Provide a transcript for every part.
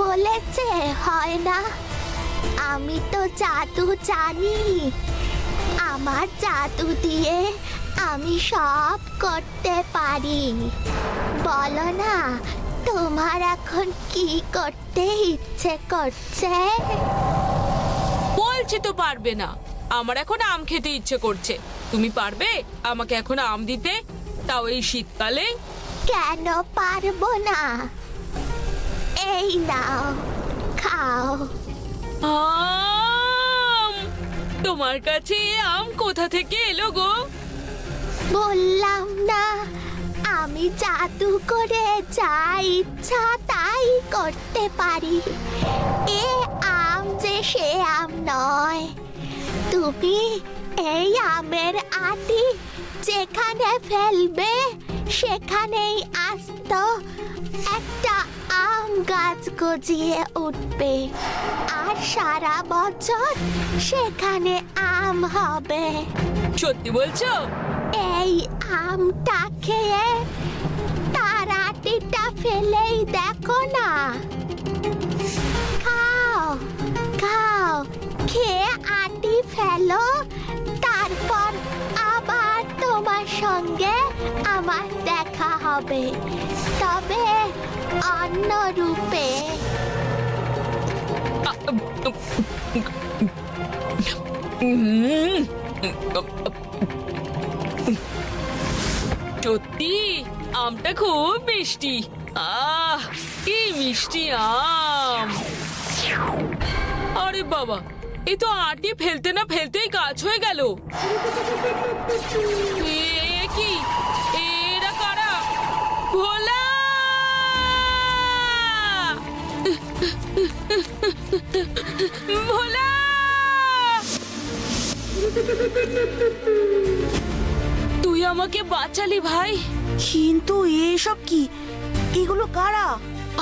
বলেছে হয় না। আমি তো জাদু জানি, আমার জাদু দিয়ে আমি সব করতে পারি। বলো না, তোমার এখন কি করতে ইচ্ছে করছে? বলছি তো পারবে না। আমার এখন আম খেতে ইচ্ছে করছে। তুমি পারবে আমাকে এখন আম দিতে, তাও এই শীতকালে? কেন পারবো না? এই নাও, খাও। আম! তোমার কাছে এ আম কোথা থেকে এলো গো? বললাম না, আমি জাদু করে যা ইচ্ছা তাই করতে পারি। এ আম যে সে আম নয়। তুমি এই আমের আটি যেখানে ফেলবে সেখানেই আস্ত একটা আম গাছ গজিয়ে উঠবে, আর সারা বছর সেখানে আম হবে। সত্যি বলছো? এই আমটা খেয়ে তার আটিটা ফেলেই দেখো না। খাও খাও, খেয়ে আটি ফেলো, তারপর আবার তোমার সঙ্গে আমার দেখা হবে, তবে অন্য রূপে। উম, সত্যি আমটা খুব মিষ্টি। কি মিষ্টি আম! আরে বাবা, এ তো আটি ফেলতে না ফেলতেই গাছ হয়ে গেল। এ কি, এরা কারা? ভোলা! ভোলা! তুই আমাকে বাঁচালি ভাই। কিন্তু এসব কি? এগুলো কারা?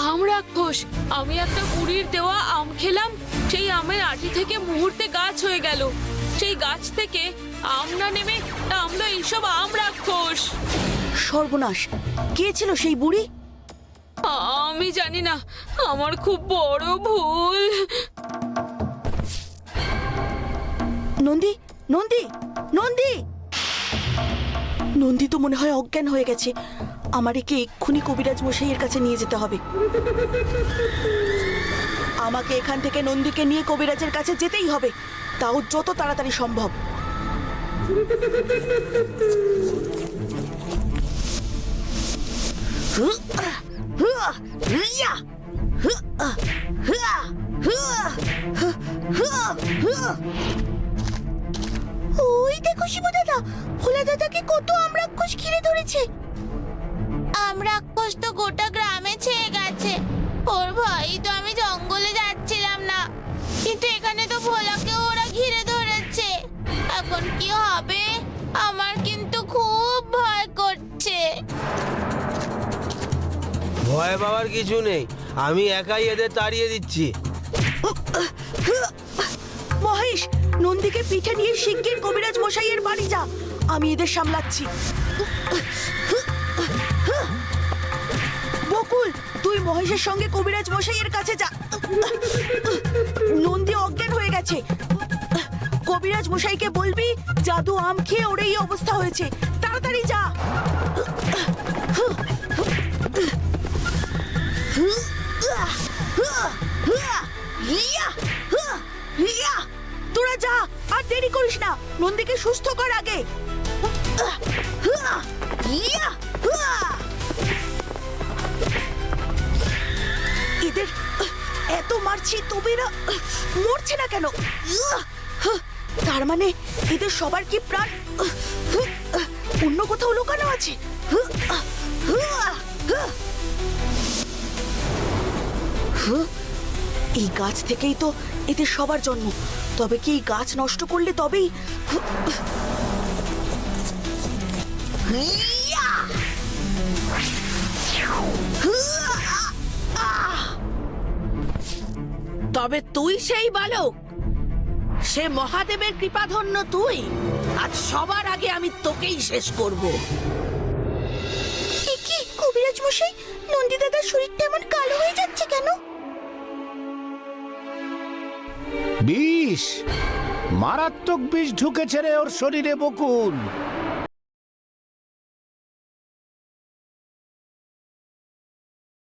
আম রাক্ষস। আমি একটা বুড়ির দেওয়া আম খেলাম, সেই আমের আটি থেকে মুহূর্তে গাছ হয়ে গেল। সেই গাছ থেকে আম না নেমে নামলো এইসব আম রাক্ষস। সর্বনাশ! কে ছিল সেই বুড়ি? আমি জানি না, আমার খুব বড় ভুল। নন্দী, নন্দী, নন্দী! নন্দী তো মনে হয় অজ্ঞান হয়ে গেছে। আমার একে এক্ষুনি কবিরাজ মশাইয়ের কাছে নিয়ে যেতে হবে। আমাকে এখান থেকে নন্দীকে নিয়ে কবিরাজের কাছে যেতেই হবে, তাও যত তাড়াতাড়ি সম্ভব। ওই দেখো শিবু দাদা, ভোলা দাদাকে কত আমরাক্ষস ঘিরে ধরেছে। আমরাক্ষস তো গোটা গ্রামে ছেয়ে গেছে। ওর ভয় তো আমি জঙ্গলে যাচ্ছিলাম না, কিন্তু এখানে তো ভোলাকেও ওরা ঘিরে ধরেছে। এখন কি হবে? আমার কিন্তু খুব ভয় করছে। ভয় পাওয়ার কিছু নেই, আমি একাই এদের তাড়িয়ে দিচ্ছি। মহেশ, নন্দীকে পিঠে নিয়ে শিগগির কবিরাজ মশাইয়ের বাড়ি যা, আমি এদের সামলাচ্ছি। বকুল, তুই মহেশের সঙ্গে কবিরাজ মশাইয়ের কাছে যা। নন্দী অজ্ঞান হয়ে গেছে। কবিরাজ মশাইকে বলবি জাদু আম খেয়ে ওর এই অবস্থা হয়েছে। তাড়াতাড়ি যা। তোরা যা, আর দেরি করিস না, নন্দীকে সুস্থ কর আগে। এদের এত মারছি তবে এরা মরছে না কেন? তার মানে এদের সবার কি প্রাণ অন্য কোথাও লুকানো আছে? এই গাছ থেকেই তো এদের সবার জন্ম, তবে কি এই গাছ নষ্ট করলে তবেই? তবে তুই সেই বালক, সে মহাদেবের কৃপাধন্য তুই। আজ সবার আগে আমি তোকেই শেষ করব। কি কবিরাজ মশাই, নন্দী দাদার শরীরটা এমন কালো হয়ে যাচ্ছে কেন? বিষ, মারাত্মক বিষ ঢুকেছে রে ওর শরীরে বকুল।